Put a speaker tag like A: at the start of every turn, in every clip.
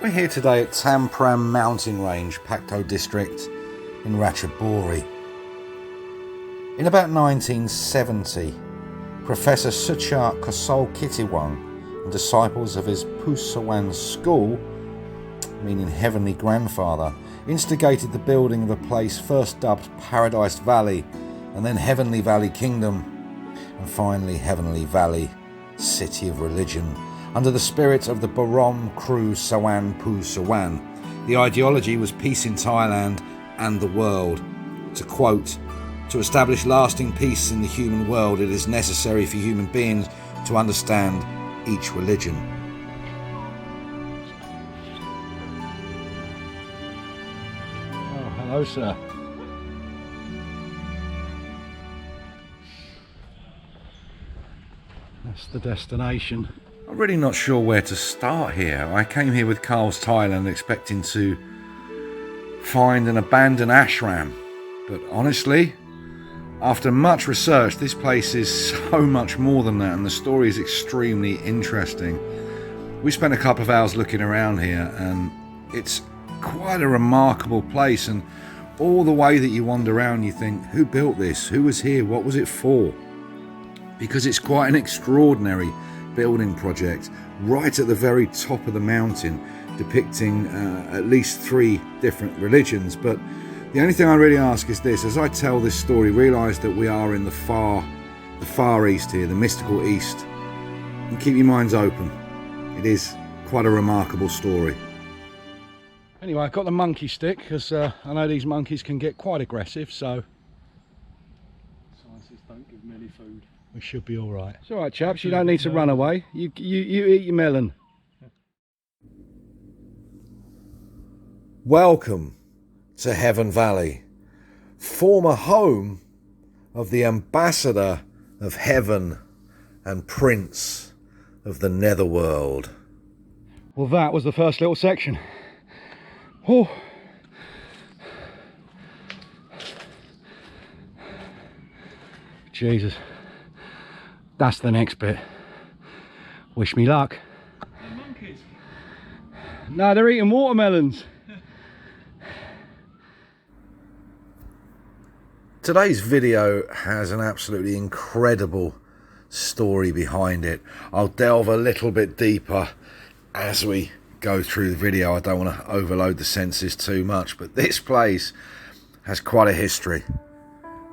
A: We're here today at Tampram mountain range, Pakto district in Ratchaburi. In about 1970, Professor Suchat Kosol Kitiwang and disciples of his Pu Sawan school, meaning Heavenly Grandfather, instigated the building of a place first dubbed Paradise Valley, and then Heavenly Valley Kingdom, and finally Heavenly Valley City of Religion, under the spirit of the Abode Kru Sawan Pu Sawan. The ideology was peace in Thailand and the world. To quote, "To establish lasting peace in the human world, it is necessary for human beings to understand each religion."
B: Oh, hello, sir. That's the destination.
A: I'm really not sure where to start here. I came here with Carl's Thailand expecting to find an abandoned ashram, but honestly, after much research, this place is so much more than that, and the story is extremely interesting. We spent a couple of hours looking around here, and it's quite a remarkable place, and all the way that you wander around you think, who built this? Who was here? What was it for? Because it's quite an extraordinary building project right at the very top of the mountain, depicting at least 3 different religions. But the only thing I really ask is this: as I tell this story, realise that we are in the far east here, the mystical east, and keep your minds open. It is quite a remarkable story.
B: Anyway, I got the monkey stick because I know these monkeys can get quite aggressive, so scientists don't give them any food. We should be all right. It's all right, chaps. You don't need to run away. You eat your melon.
A: Welcome to Heaven Valley, former home of the ambassador of heaven and prince of the netherworld.
B: Well, that was the first little section. Oh. Jesus. That's the next bit. Wish me luck.
C: They're monkeys.
B: No, they're eating watermelons.
A: Today's video has an absolutely incredible story behind it. I'll delve a little bit deeper as we go through the video. I don't want to overload the senses too much, but this place has quite a history.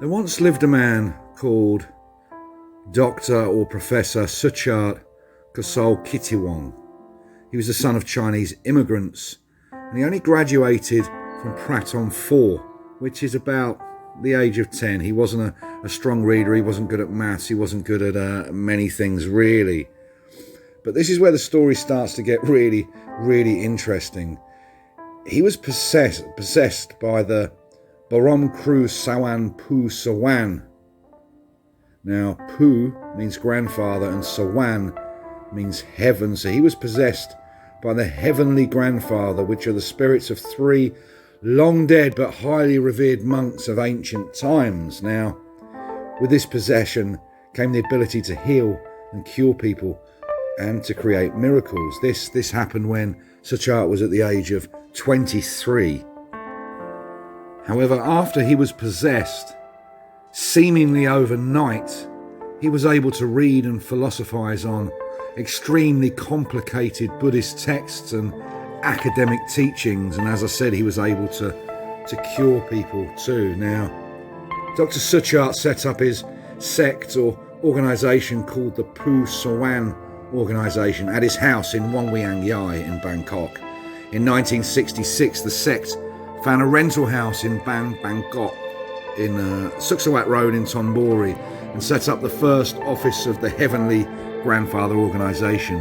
A: There once lived a man called Dr. or Professor Suchat Kosol Kitiwang. He was the son of Chinese immigrants, and he only graduated from Praton 4, which is about the age of 10. He wasn't a strong reader, he wasn't good at maths, he wasn't good at many things really. But this is where the story starts to get really, really interesting. He was possessed by the Abode Kru Sawan Pu Sawan. Now, Pu means grandfather and Sawan means heaven. So he was possessed by the Heavenly Grandfather, which are the spirits of 3 long dead but highly revered monks of ancient times. Now, with this possession came the ability to heal and cure people and to create miracles. This happened when Suchat was at the age of 23. However, after he was possessed, seemingly overnight, he was able to read and philosophize on extremely complicated Buddhist texts and academic teachings, and as I said, he was able to cure people too. Now, Dr. Suchat set up his sect or organisation called the Pu Sawan organisation at his house in Wong Wiang Yai in Bangkok. In 1966, the sect found a rental house in Bangkok in Suksawat Road in Thonburi and set up the first office of the Heavenly Grandfather organisation.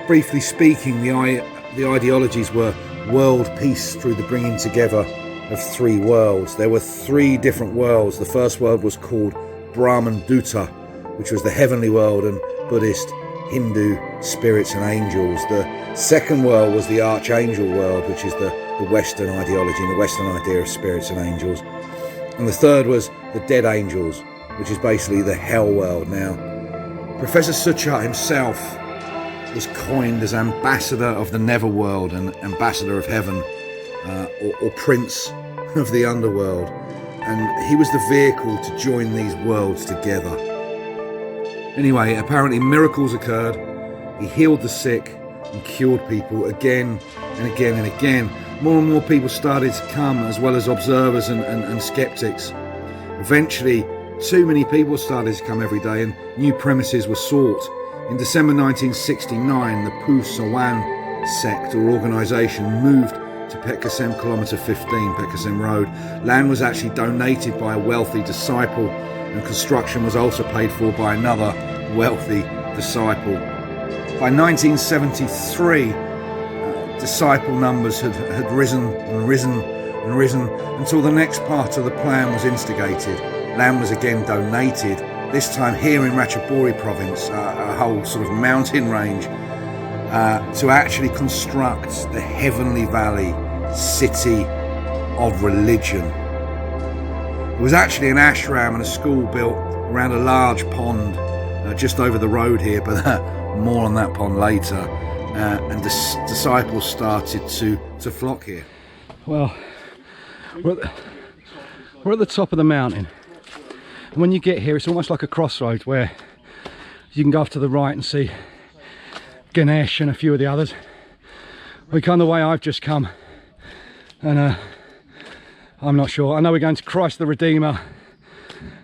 A: Briefly speaking, the ideologies were world peace through the bringing together of 3 worlds. There were 3 different worlds. The first world was called Brahman Duta, which was the heavenly world and Buddhist, Hindu spirits and angels. The second world was the archangel world, which is the Western ideology and the Western idea of spirits and angels. And the third was the dead angels, which is basically the hell world. Now, Professor Suchat himself was coined as ambassador of the netherworld and ambassador of heaven, or prince of the underworld, and he was the vehicle to join these worlds together. Anyway, apparently miracles occurred. He healed the sick and cured people again and again and again. More and more people started to come, as well as observers and skeptics. Eventually, too many people started to come every day, and new premises were sought. In December 1969, the Pu Sawan sect or organisation moved to Pekasem Kilometre 15, Pekasem Road. Land was actually donated by a wealthy disciple, and construction was also paid for by another wealthy disciple. By 1973, disciple numbers had risen and risen and risen until the next part of the plan was instigated. Land was again donated, this time here in Rachaburi Province, a whole sort of mountain range, to actually construct the Heavenly Valley City of Religion. It was actually an ashram and a school built around a large pond just over the road here, but more on that pond later. And disciples started to flock here.
B: Well, we're at the top of the mountain, and when you get here it's almost like a crossroads where you can go off to the right and see Ganesh and a few of the others. We come the way I've just come, and I'm not sure. I know we're going to Christ the Redeemer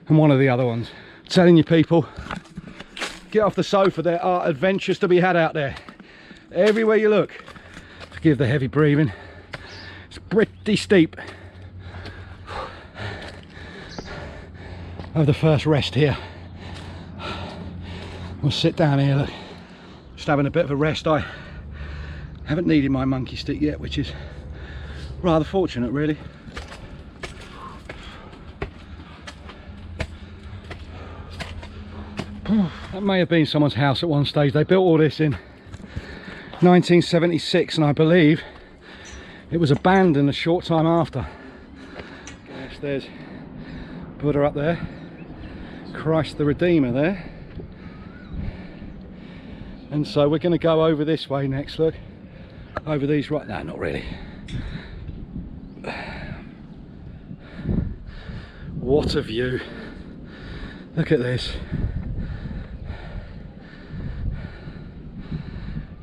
B: and one of the other ones. I'm telling you people, get off the sofa, there are adventures to be had out there. Everywhere you look. Forgive the heavy breathing. It's pretty steep. Have the first rest here. We'll sit down here, look. Just having a bit of a rest. I haven't needed my monkey stick yet, which is rather fortunate really. That may have been someone's house at one stage. They built all this in 1976, and I believe it was abandoned a short time after. Yes, there's Buddha up there, Christ the Redeemer there, and so we're going to go over this way next. Look, over these right now, not really. What a view! Look at this.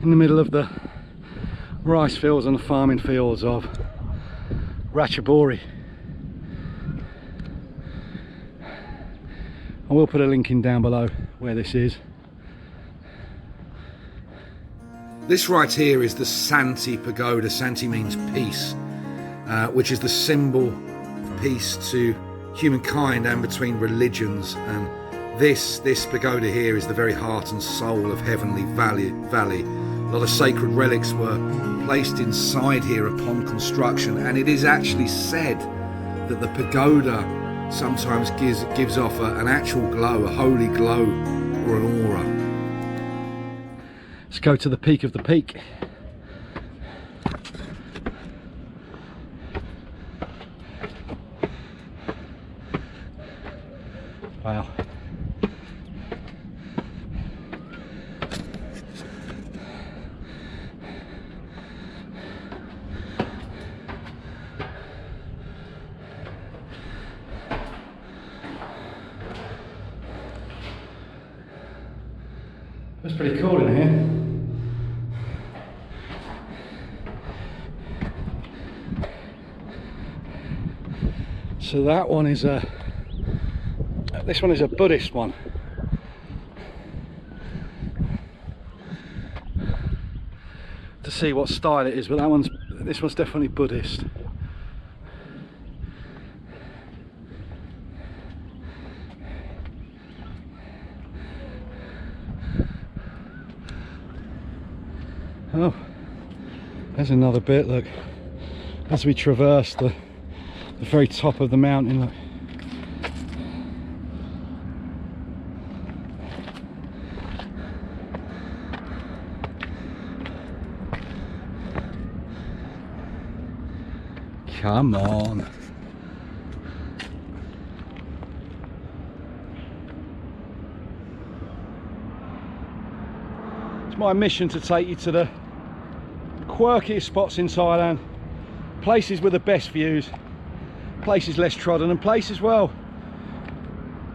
B: In the middle of the rice fields and the farming fields of Ratchaburi. I will put a link in down below where this is.
A: This right here is the Santi Pagoda. Santi means peace, which is the symbol of peace to humankind and between religions. And this pagoda here is the very heart and soul of Heavenly Valley. A lot of sacred relics were placed inside here upon construction, and it is actually said that the pagoda sometimes gives off an actual glow, a holy glow or an aura.
B: Let's go to the peak of the peak. Wow. That's pretty cool in here. So that one is this one is a Buddhist one. To see what style it is, but this one's definitely Buddhist. Oh, there's another bit, look, as we traverse the very top of the mountain, look. Come on. It's my mission to take you to the quirkiest spots in Thailand, places with the best views, places less trodden, and places, well,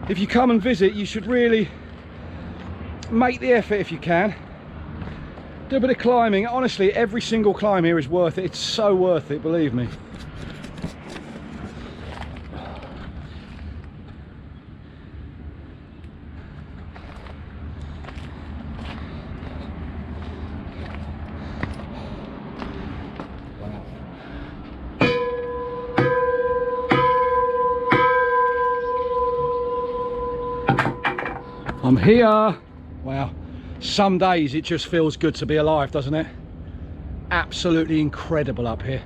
B: if you come and visit, you should really make the effort if you can. Do a bit of climbing. Honestly, every single climb here is worth it. It's so worth it, believe me. I'm here. Wow. Some days it just feels good to be alive, doesn't it? Absolutely incredible up here.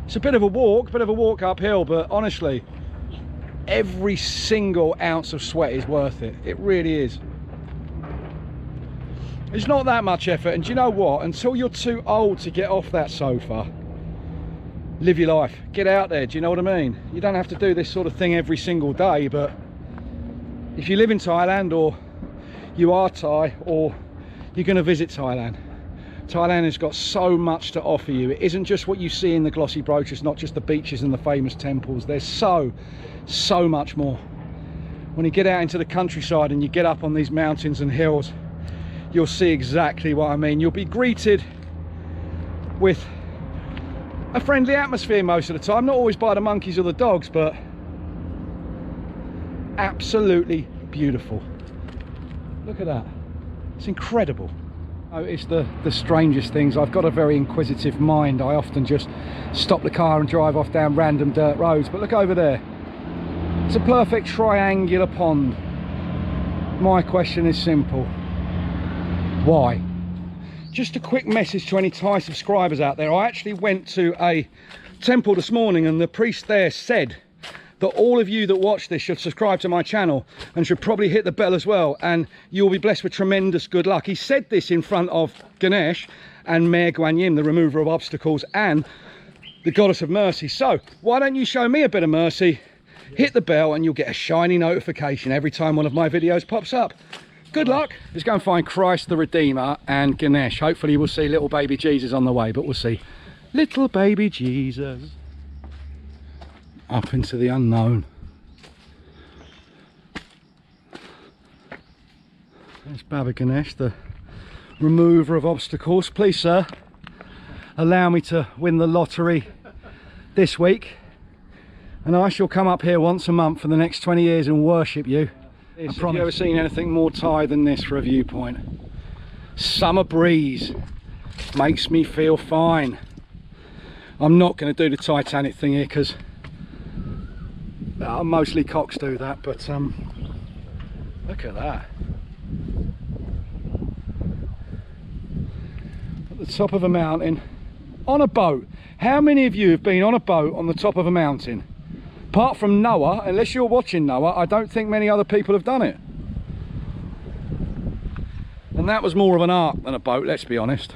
B: It's a bit of a walk uphill, but honestly, every single ounce of sweat is worth it. It really is. It's not that much effort, and do you know what? Until you're too old to get off that sofa, live your life. Get out there, do you know what I mean? You don't have to do this sort of thing every single day, but if you live in Thailand, or you are Thai, or you're going to visit Thailand, Thailand has got so much to offer you. It isn't just what you see in the glossy brochures, not just the beaches and the famous temples. There's so much more. When you get out into the countryside and you get up on these mountains and hills, you'll see exactly what I mean. You'll be greeted with a friendly atmosphere most of the time, not always by the monkeys or the dogs, but absolutely beautiful. Look at that. It's incredible. Oh, it's the strangest things. I've got a very inquisitive mind. I often just stop the car and drive off down random dirt roads, but look over there. It's a perfect triangular pond. My question is simple. Why? Just a quick message to any Thai subscribers out there. I actually went to a temple this morning, and the priest there said that all of you that watch this should subscribe to my channel and should probably hit the bell as well, and you'll be blessed with tremendous good luck. He said this in front of Ganesh and Mare Guan Yin, the remover of obstacles, and the goddess of mercy. So why don't you show me a bit of mercy, hit the bell, and you'll get a shiny notification every time one of my videos pops up. Good luck. Let's go and find Christ the Redeemer and Ganesh. Hopefully we'll see little baby Jesus on the way, but we'll see. Little baby Jesus. Up into the unknown. There's Baba Ganesh, the remover of obstacles. Please, sir, allow me to win the lottery this week, and I shall come up here once a month for the next 20 years and worship you. Have you ever seen anything more Thai than this for a viewpoint? Summer breeze makes me feel fine. I'm not going to do the Titanic thing here because mostly cocks do that, but look at that. At the top of a mountain, on a boat. How many of you have been on a boat on the top of a mountain? Apart from Noah, unless you're watching Noah, I don't think many other people have done it. And that was more of an ark than a boat, let's be honest.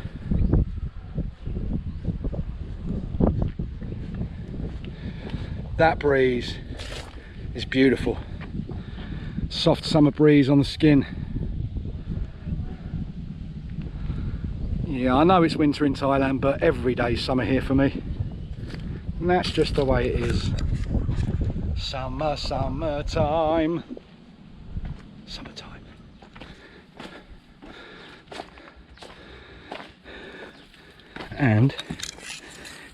B: That breeze is beautiful. Soft summer breeze on the skin. Yeah, I know it's winter in Thailand, but every day's summer here for me. And that's just the way it is. Summer, summertime. Summertime. And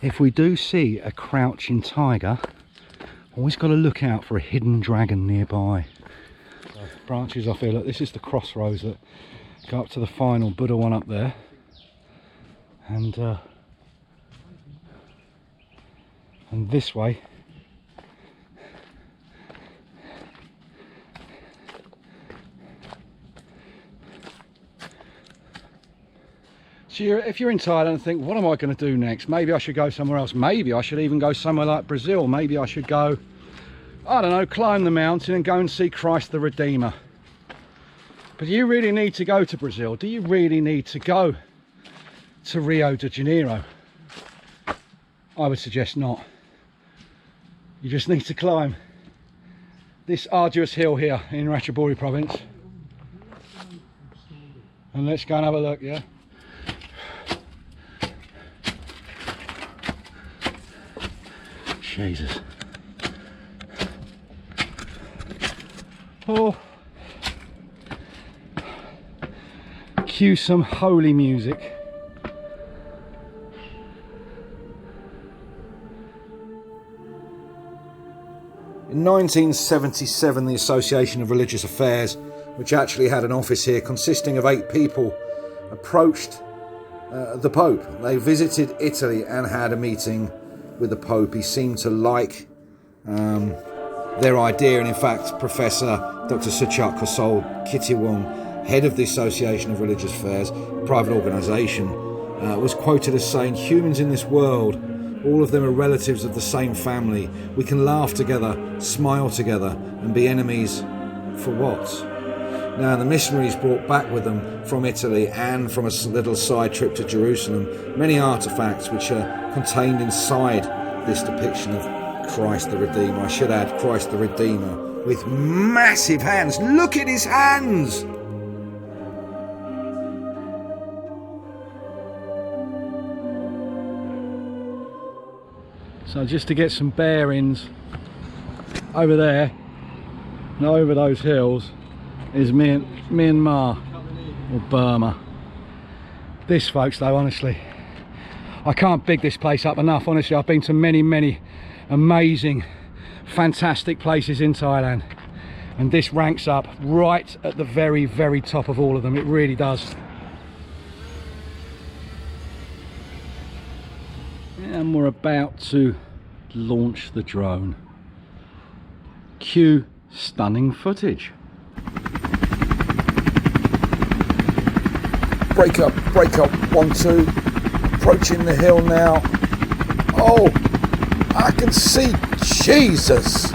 B: if we do see a crouching tiger, always got to look out for a hidden dragon nearby. So, branches off here. Look, this is the crossroads that go up to the final Buddha one up there. And this way so if you're in Thailand and think, what am I going to do next? Maybe I should go somewhere else. Maybe I should even go somewhere like Brazil. Maybe I should go, I don't know, climb the mountain and go and see Christ the Redeemer. But do you really need to go to Brazil? Do you really need to go to Rio de Janeiro? I would suggest not. You just need to climb this arduous hill here in Rachaburi Province. and let's go and have a look, yeah? Jesus. Oh. Cue some holy music.
A: In 1977, the Association of Religious Affairs, which actually had an office here consisting of 8 people, approached the Pope. They visited Italy and had a meeting with the Pope. He seemed to like their idea, and in fact Professor Dr. Suchak Kosol Kitiwong, head of the Association of Religious Affairs, a private organisation, was quoted as saying, "Humans in this world, all of them are relatives of the same family. We can laugh together, smile together, and be enemies for what?" Now, the missionaries brought back with them from Italy and from a little side trip to Jerusalem many artefacts which are contained inside this depiction of Christ the Redeemer. I should add, Christ the Redeemer with massive hands. Look at his hands!
B: So just to get some bearings, over there and over those hills is Myanmar or Burma. This, folks, though, honestly, I can't big this place up enough. Honestly, I've been to many amazing, fantastic places in Thailand, and this ranks up right at the very top of all of them. It really does. And we're about to launch the drone. Cue stunning footage.
A: Break up, 1, 2, approaching the hill now. Oh, I can see Jesus.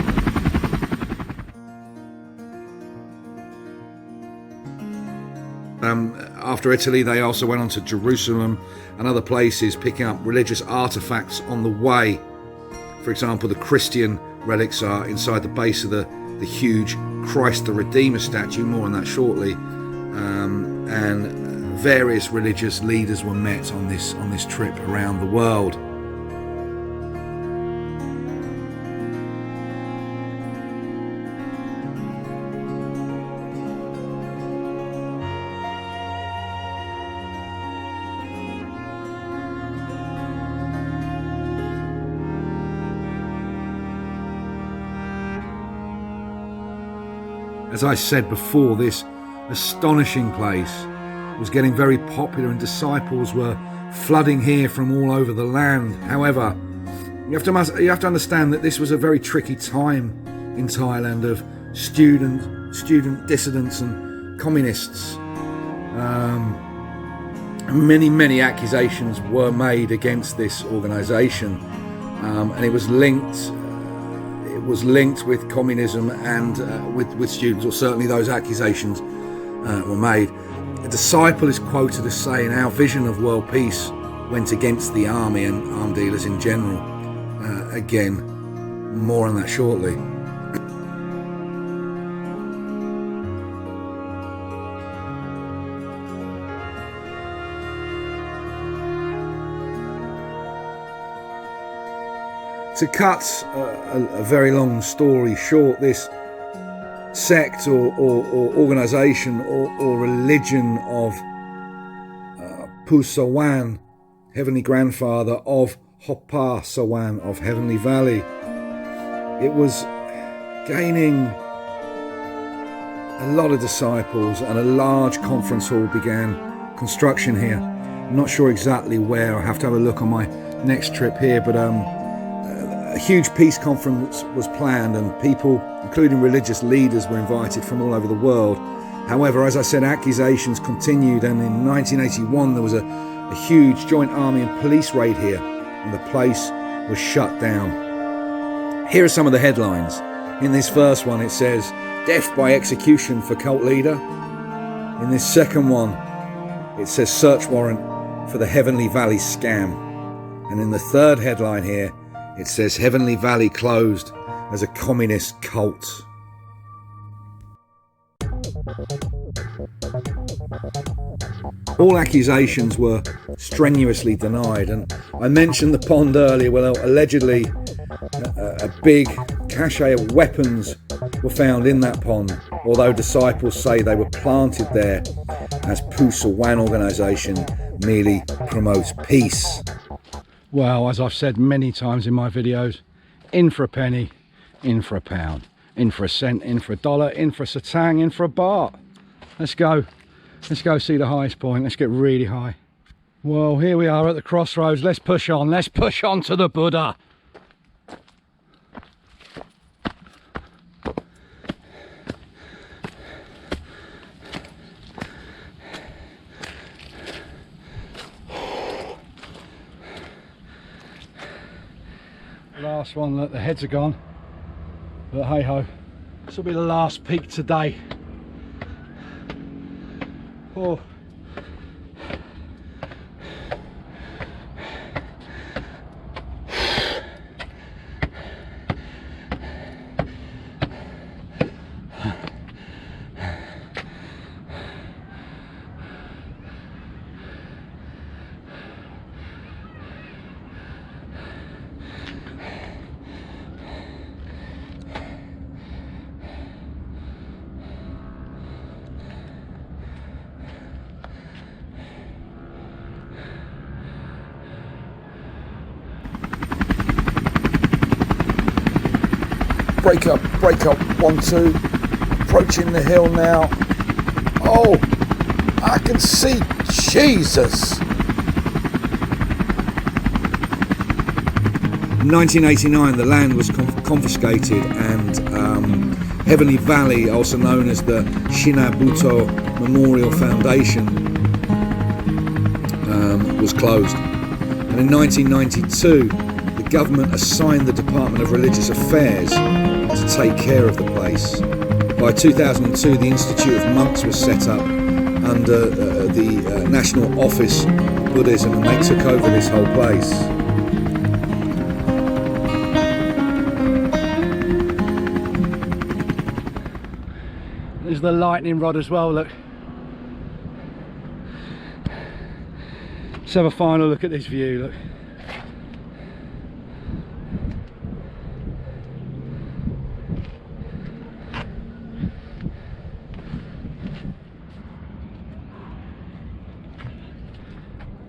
A: After Italy, they also went on to Jerusalem and other places, picking up religious artifacts on the way. For example, the Christian relics are inside the base of the huge Christ the Redeemer statue, more on that shortly. And various religious leaders were met on this trip around the world. As I said before, this astonishing place was getting very popular and disciples were flooding here from all over the land. However, you have to understand that this was a very tricky time in Thailand of student dissidents and communists. Many accusations were made against this organisation, and it was linked with communism and with students, or certainly those accusations were made. A disciple is quoted as saying, "Our vision of world peace went against the army and arms dealers in general." Again, more on that shortly. To cut a very long story short, this sect or organisation or religion of Pu Sawan, Heavenly Grandfather of Hopa Sawan of Heavenly Valley, it was gaining a lot of disciples, and a large conference hall began construction here. I'm not sure exactly where. I have to have a look on my next trip here, but a huge peace conference was planned, and people, including religious leaders, were invited from all over the world. However, as I said, accusations continued, and in 1981 there was a huge joint army and police raid here, and the place was shut down. Here are some of the headlines. In this first one it says, "Death by execution for cult leader." In this second one it says, "Search warrant for the Heavenly Valley scam." And in the third headline here it says, "Heavenly Valley closed as a communist cult." All accusations were strenuously denied, and I mentioned the pond earlier. Well, allegedly a big cache of weapons were found in that pond, although disciples say they were planted there as Pu Sawan organisation merely promotes peace.
B: Well, as I've said many times in my videos, in for a penny, in for a pound, in for a cent, in for a dollar, in for a satang, in for a baht. Let's go see the highest point. Let's get really high. Well, here we are at the crossroads. Let's push on to the Buddha. Last one, look, the heads are gone, but hey ho, this will be the last peak today. Oh.
A: Break up, 1, 2, approaching the hill now. Oh, I can see Jesus. In 1989, the land was confiscated, and Heavenly Valley, also known as the Shinabuto Memorial Foundation, was closed. And in 1992, the government assigned the Department of Religious Affairs to take care of the place. By 2002, the Institute of Monks was set up under the National Office of Buddhism, and they took over this whole place.
B: There's the lightning rod as well, look. Let's have a final look at this view, look.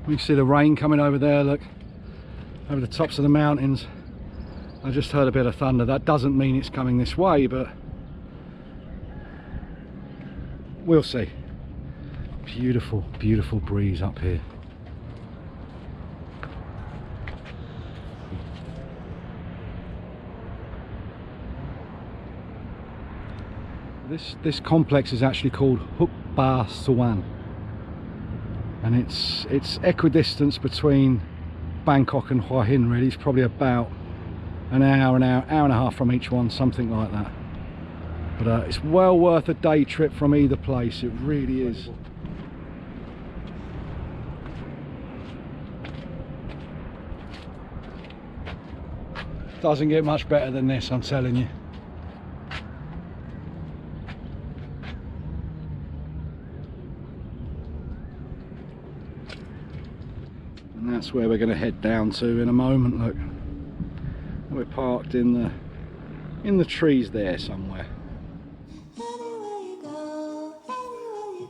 B: You can see the rain coming over there, look, over the tops of the mountains. I just heard a bit of thunder. That doesn't mean it's coming this way, but we'll see. Beautiful, beautiful breeze up here. This complex is actually called Hukba Sawan. And it's equidistant between Bangkok and Hua Hin, really. It's probably about an hour and a half from each one, something like that. But it's well worth a day trip from either place, it really is. Doesn't get much better than this, I'm telling you. And that's where we're going to head down to in a moment, look. We're parked in the trees there somewhere.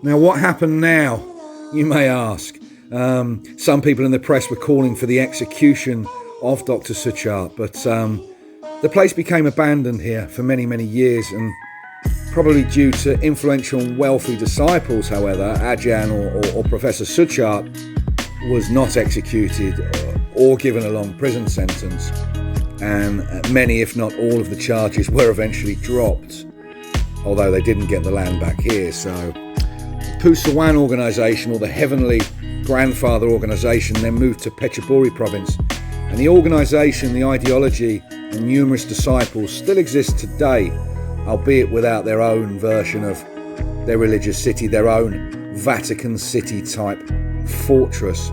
A: Now what happened now, you may ask? Some people in the press were calling for the execution of Dr. Suchart, but the place became abandoned here for many, many years, and probably due to influential and wealthy disciples, however, Ajahn or Professor Suchart was not executed or given a long prison sentence, and many, if not all, of the charges were eventually dropped, although they didn't get the land back here. So the Pu Sawan organisation, or the Heavenly Grandfather organisation, then moved to Rachaburi Province, and the organisation, the ideology and numerous disciples still exist today, albeit without their own version of their religious city, their own Vatican City type fortress.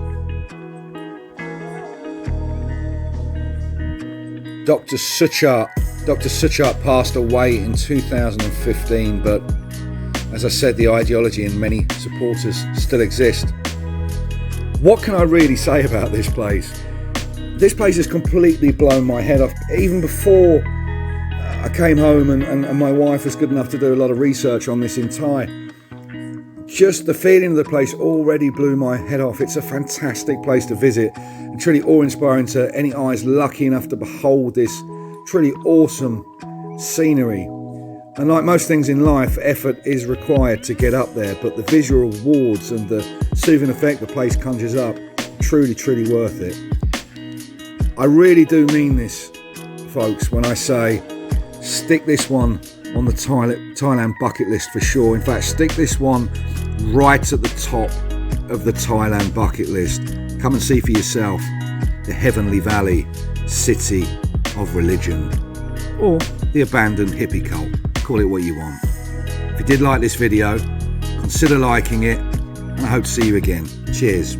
A: Dr. Suchart passed away in 2015, but As I said, the ideology and many supporters still exist. What can I really say about this place? This place has completely blown my head off. Even before I came home and my wife was good enough to do a lot of research on this in Thai, just the feeling of the place already blew my head off. It's a fantastic place to visit and truly awe-inspiring to any eyes lucky enough to behold this truly awesome scenery. And like most things in life, effort is required to get up there, but the visual rewards and the soothing effect the place conjures up, truly, truly worth it. I really do mean this, folks, when I say stick this one on the Thailand bucket list for sure. In fact, stick this one right at the top of the Thailand bucket list. Come and see for yourself the Heavenly Valley City of Religion, or the abandoned hippie cult. Call it what you want. If you did like this video, consider liking it, and I hope to see you again. Cheers.